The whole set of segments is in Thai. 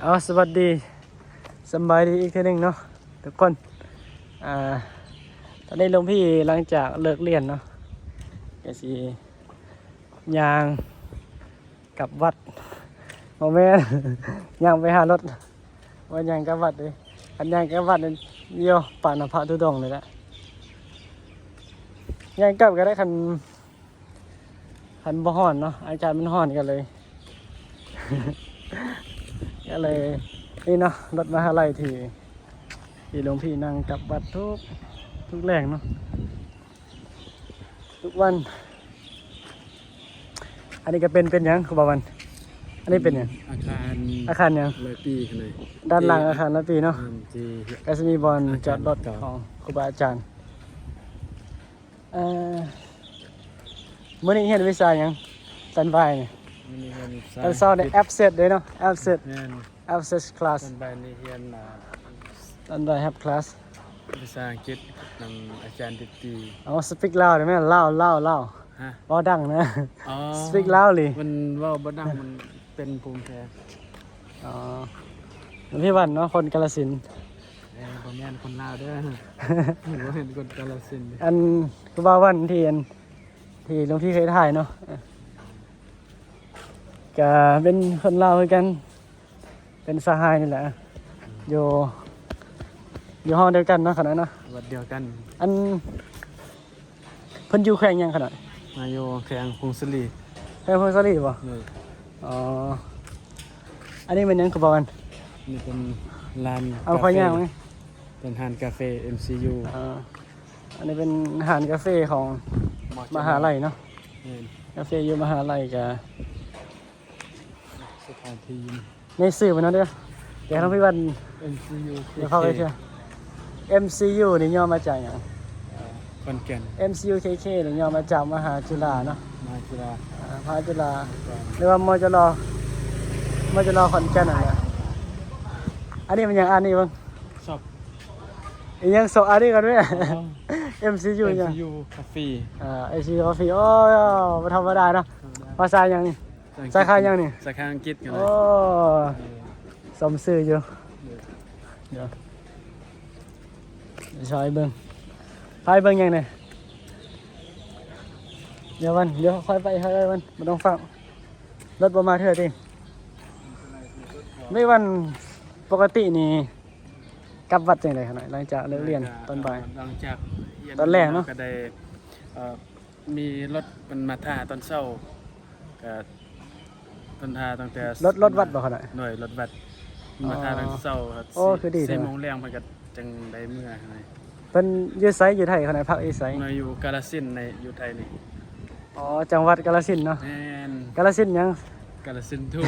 สวัสดีสบายดีอีกทีหนึ่งเนาะทุกคนตอนนี้หลวงพี่หลังจากเลิกเรียนเนาะก็สิยางกลับวัดโมแม่ยางไปหารถว่ายางกลับวัดเลยอันยางกลับวัดเนี่ยเดียวป่านพระธุดงค์เลยแหละยางกลับก็ได้คันบ่ฮ้อนเนาะอากาศมันฮ้อนกันเลย ก็เลยนี่เนาะรถมหาลัยที่หลวงพี่นั่งกลับวัดทุกแรงเนาะทุกวันอันนี้ก็เป็นยังคุณบาวันอันนี้เป็นยังอาคารยัง100 ปีขนาดด้านหลังอาคาร100 ปีเนาะที่ก็จะมีบอลจอดรถของครูบาอาจารย์เมื่อนี้เห็นวิชายังสันบายเนี่ยตอนเช้าเนี่ยแอปเซตเลยเนาะแอปเซตคลาสสันบายนี่เรียนสันบายแฮปคลาสภาษาอังกฤษนำอาจารย์ตีสปีกลาวได้ไหมเล่าฮะว่าดังนะสปีกลาวเลยมันว่าบ่ดังมันเป็นภูมิแพ้พี่วันเนาะคนกาฬสินธุ์บ่แม่นคนลาวเด้อเห็นว่าเห็นคนกาฬสินธุ์อันครูบาวันที่หลวงพี่เคยถ่ายเนาะก็เป็นคนลาวเหมือนกันเป็นสหายนี่แหละอยู่ห้องเดียวกันเนาะขนาดนะวัดเดียวกันอันเพิ่นอยู่แข่งยังขนาดมาอยู่แข่งพงศลีแข่งพงศลีบ่อันนี้มันยังครูบาวันนี่เป็นร้านเอาค่อยย่างมั้ยเป็นร้านกาแฟ MCU อันนี้เป็นอาหารกาแฟของมหาลัยเนาะกาแฟอยู่มหาลัยกับสถานที่ในสื่อมันเนาะเดี๋ยวต้องพี่วัน MCU เดี๋ยวเข้าไปเชื่อ MCU นี่ย่อมาจากอย่างขอนแก่น MCU KK นี่ย่อมาจากมหาจุฬาเนาะมหาจุฬาหรือว่ามจรขอนแก่นอะไรอันนี้มันอย่างอันนี้บ้างชอบอีกอย่างสองอันนี้กันด้วย MCU ยัง MCU คาเฟ่MCU คาเฟ่โอ้ยไม่ธรรมดาเนาะภาษาอย่างนี้สาขาอย่างนี้สาขาอังกฤษกันเลยสมซื่ออยู่เดี๋ยวชอยเบิ้งยังไงเดี๋ยวค่อยไปวันไม่ต้องฟังรถประมาณเท่าไหร่ไม่วันปกตินี่กลับวัดจังได๋ขนาดหลังจากเลิกเรียนตอนบ่ายหลังจากตอนแรกเนาะก็ได้มีรถมันมาท่าตอนเช้าก็ต้นท่าตั้งแต่รถวัดบ่ขนาดหน่วยรถวัดมาท่าตอนเช้าครับ4 โมงแรงเพิ่นก็จังได้เมื่อให้เพิ่นอยู่ไสอยู่ไทยขนาดพักอยู่ไสอยู่กาฬสินธุ์ในอยู่ไทยนี่จังหวัดกาฬสินธุ์เนาะแม่นกาฬสินธุ์ยังกาฬสินธุ์ทุก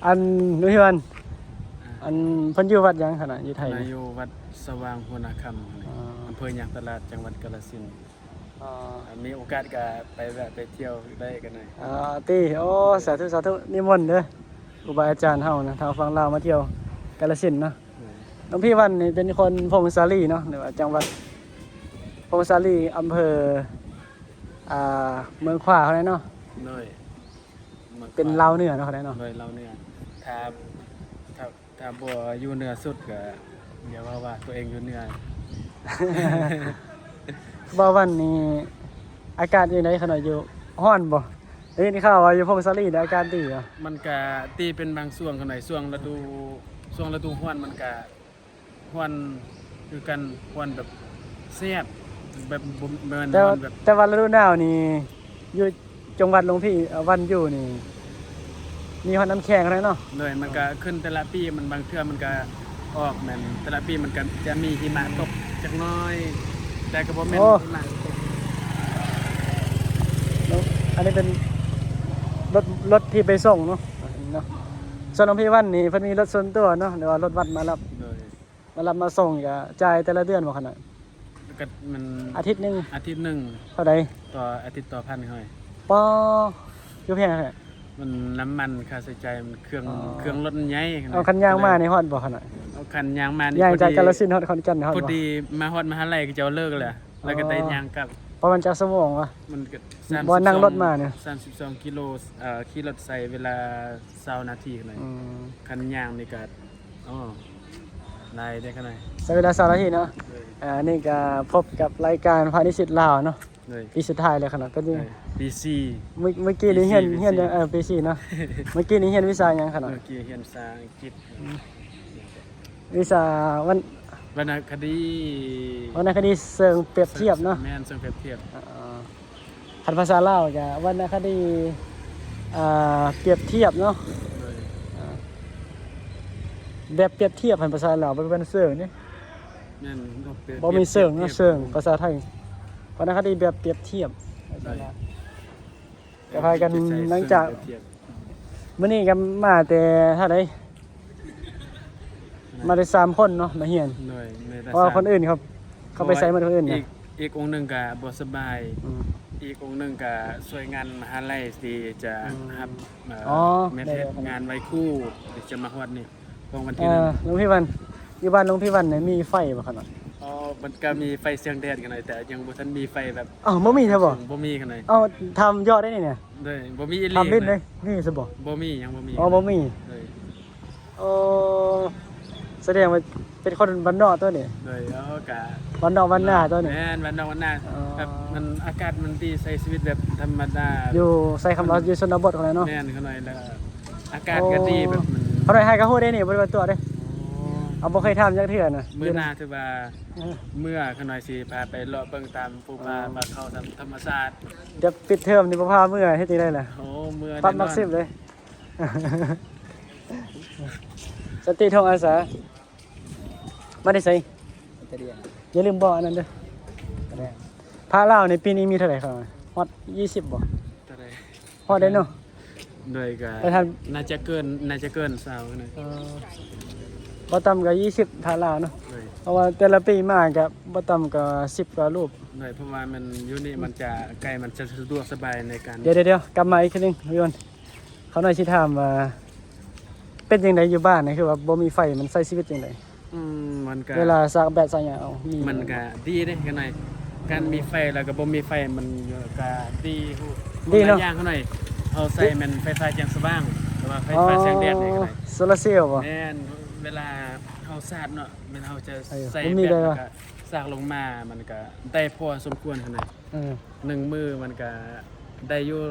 อันนุ้ยวันอันเพิ่นอยู่วัดยังขนาดอยู่ไทยอยู่วัดสว่างหัวนาคำอำเภอยางตลาดจังหวัดกาฬสินธุ์มีโอกาสก็ไปแวะไปเที่ยวได้กันหน่อยตีสาธุนิมนต์เด้อครูบาอาจารย์เฮานะทางฝั่งลาวมาเที่ยวกาฬสินธุ์เนาะน้องพี่วันนี่เป็นคนพงศาลีเนาะหรือว่าจังหวัดพงศาลีอำเภอเมืองขวาเขาเนาะเป็นลาวเหนือเนาะเขาเนาะลาวเหนือถ้าบ่อยู่เหนือสุดก็เดี๋ยวว่าตัวเองอยู่เหนือ บ่วันนี้อากาศอยู่ไหนขนาดอยู่ร้อนบ่นี่ข่าวว่าอยู่พงศาลีได้อากาศดีอ่ะมันก็ตีเป็นบางช่วงขนาดช่วงฤดูร้อนมันก็ร้อนคือกันร้อนแบบแซ่บแบบมันแบบแต่วันฤดูหนาวนี่อยู่จังหวัดหลวงพี่วันอยู่นี่มีน้ำแข็งอะไรเนาะเลยมันก็ขึ้นแต่ละปีมันบางเทื่อมันก็ออกแม่นแต่ละปีมันก็จะมีหิมะตกจักน้อยแต่ก็บ่แม่นหิมะตกอันนี้เป็นรถที่ไปส่งเนาะส่วนหลวงพี่วันนี่เพิ่นมีรถส่วนตัวเนาะหรือว่ารถวัดมารับมาส่งก็จ่ายแต่ละเดือนบ่ขนาดก็มันอาทิตย์นึงเท่าใดต่ออาทิตย์ต่อ1,000ค่อยอยู่แพงแท้มันน้ำมันค่าใช้จ่ายมันเครื่องรถใหญ่เอาคันยางมาในฮอดบ่ขนาดเอาคันยางมานี่ยางจากกาฬสินธุ์ฮอดขอนแก่นฮอดพอดีมาฮอดมหาลัยก็จะเลิกแล้วก็ได้ยางกลับ ประมาณจักชั่วโมงวะ มันก็ บ่นั่งรถมาเนี่ย 32กิโลขี่รถใส่เวลา20นาทีขนาด อืม คันย่างนี่ก็อ๋อลายได้ขนาด ใช้เวลา2นาทีเนาะ เลย นี่ก็พบกับรายการพาณิชย์ลาวเนาะ เลย ปีสุดท้ายเลยขนาดก็นี่ ปีซี เมื่อกี้นี้เฮียน ปีสี่ เฮียนปี4เนาะ เมื่อกี้นี้เฮียนวิชาหยังขนาด เมื่อกี้เรียนภาษาอังกฤษ วิชาวัน วรรณคดี วรรณคดีเชิงเปรียบเทียบเนาะ แม่นเชิงเปรียบเทียบ คันภาษาลาวก็วรรณคดีเปรียบเทียบเนาะ เลย แบบเปรียบเทียบคันภาษาลาวบ่เป็นเชิงนี่ แม่นก็เปรียบ บ่มีเชิงเนาะ ทียบ เชิงภาษาไทย วรรณคดีแบบเปรียบเทียบก็พากันหลังจาก เปรียบเทียบ มื้อนี้ก็มาแต่เท่าใดมาได้3คนเนาะมาเฮียน เลยใน เพราะว่าคนอื่นเขาไปใส่มาคนอื่น อี เนี่ย กอีกองค์หนึงก็บ่สบาย อืม อีกองค์หนึงก็ช่วยงานมหาลัยที่จะรับแม่น ได้ เฮ็ด ครับ งานไว้ครู่ที่จะมาฮอดนี่ของวันที่นั้น หลวงพี่วันอยู่บ้านหลวงพี่วันเนี่ยมีไฟบ่ขนาด อ๋อมันก็มีไฟเสียงแดดกันหน่อยแต่ยังบ่ทันมีไฟแบบ อ้าวบ่มีใช่บ่ บ่มีกันหน่อย ทำยอดได้นี่เนี่ย เลยบ่มีอีหลี ทำเล่นเลยนี่ใช่บ่ บ่มียังบ่มี บ่มี เลย โอ้แสดงว่าเป็นคนบ้านนอกตัวนี่ เลยเอากะ บ้านนอกบ้านนาตัวนี่ แม่นวันนอกวันหน้า อ๋อ แบบมันอากาศมันดีใช้ชีวิตแบบธรรมดา อยู่ใส่คำเราอยู่ชนบทของไหนเนาะ แม่นเขาหน่อยแล้วอากาศก็ดีแบบมัน เขาได้ให้ก็ฮู้ได้นี่บ่ได้ว่าตัวเด้ โอ้ เอาบ่เคยทำจักเทื่อน่ะ มื้อหน้าถือว่า เออ เมื่อเขาหน่อยสิพาไปเลาะเบิ่งตามภูป่าป่าเขาตามธรรมชาติ เดี๋ยวปิดเทอมนี่บ่พาเมื่อเฮ็ดจังได๋ล่ะ โอ้เมื่อ ปั๊บมักซิบเลย สติทองอาสามาได้ใส่อย่าลืมบอกอันนั้นเด้อพระเล่าวในปีนี้มีเท่าไหร่ครับฮอด20บ่ เท่าใด ฮอดได้เนาะ ด้วยก็ แต่ท่าน น่าจะเกิน20หน่อย บ่ต่ำกว่า20พระเล่าวเนาะ เลย เพราะว่าแต่ละปีมาก็บ่ต่ำกว่า10กว่ารูป ด้วยเพราะว่ามันอยู่นี่มันจะไกลมันจะสะดวกสบายในการ เดี๋ยวกลับมาอีกทีนึงพี่วันเขาหน่อยสิถามว่าเป็นจังไดอยู่บ้านนี่คือว่าบ่มีไฟมันใช้ชีวิตจังได มันก็ เวลาสากแบตสากหยังเอามี มันก็ดีเด้กันหน่อยการมีไฟแล้วก็บ่มีไฟมันก็ดีฮู้ ดีเนาะ หลยอย่างเขาหน่อยเฮาใส่มันไฟฟ้าแจ้งสว่างแต่ว่าไฟฟ้าแสงแดดนี่ก็ได้ โซลาร์เซลล์บ่ แม่นเวลาเฮาสาดเนาะเวลาเฮาจะใส่ ผมมี แบต ได้ แล้ว ว่ะ ก็สากลงมามันก็ได้พอสมควรขนาด เออ หนึ่งมือมันก็ได้อยู่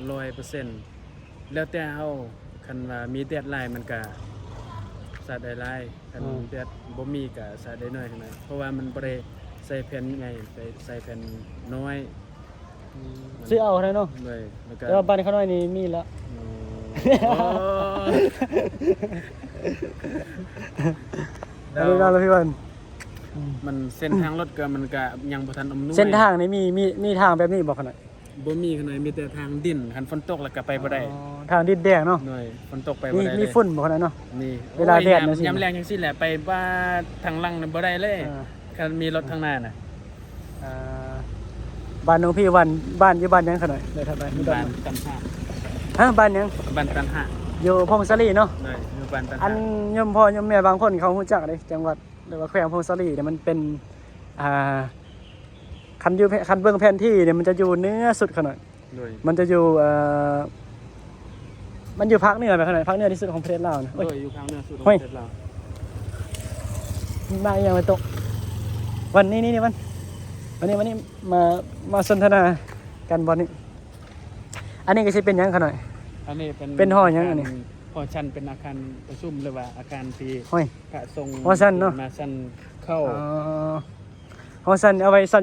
100%แล้วแต่เฮาคันว่ามีแดดหลายมันก็สาดได้หลายคันแดดบ่มีก็สาดได้น้อยขนาดเพราะว่ามันบ่ได้ใส่แผ่นใหญ่ไปใส่แผ่นน้อย ซื้อเอาได้เนาะ เลยแล้วก็ แต่ว่าบ้านเขาน้อยนี่มีแล้ว โอ้ อันนี้เราพี่วัน มันเส้นทางรถก็มันก็ยังบ่ทันอำนวย เส้นทางนี่มีทางแบบนี้บอกขนาด บ่มีขนาดมีแต่ทางดินคันฝนตกแล้วก็ไปบ่ได้ ทางดินแดงเนาะ หน่อยฝนตกไปบ่ได้เลย มีฝุ่นบอกขนาดเนาะ นี่ เวลาแดด โอ้ย นะสิ ยามแรงจังซี่แหละไปบ้านทางหลังน่ะบ่ได้เลยคันมีรถทางหน้าน่ะ อ่าบ้านน้องพี่วันบ้านอยู่บ้านยังขนาดได้เท่าไหร่ บ้านตันหา บ้านยัง บ้านตันหา อยู่พงศลีเนาะ หน่อยอยู่บ้านตัน อั หาน ยมพ่อยมแม่บางคนเขารู้จักเลยจังหวัดหรือว่าแขวงพงศลีเนี่ยมันเป็นคันเบื้องแผนที่เนี่ยมันจะอยู่เหนือสุดขนาด หน่อย มันจะอยู่มันอยู่ภาคเหนือไปขนาดภาคเหนือที่สุดของประเทศลาวนะ โด เอ้ย ยอยู่ข้างเหนือสุดของ เฮ้ย ประเทศลาว มาอีกอย่างไปตกวันนี้วันนี้มาสนทนากันบอลนี่อันนี้ก็จะเป็นหยังขนาด อันนี้เป็น เป็นหอหยังอันนี้ หอชั้นเป็นอาคารประชุมหรือว่าอาคารที่ ห้อย พระทรง หอชั้นเนาะ มาชั้นเข้า ฮอซันเอาไว้ซัน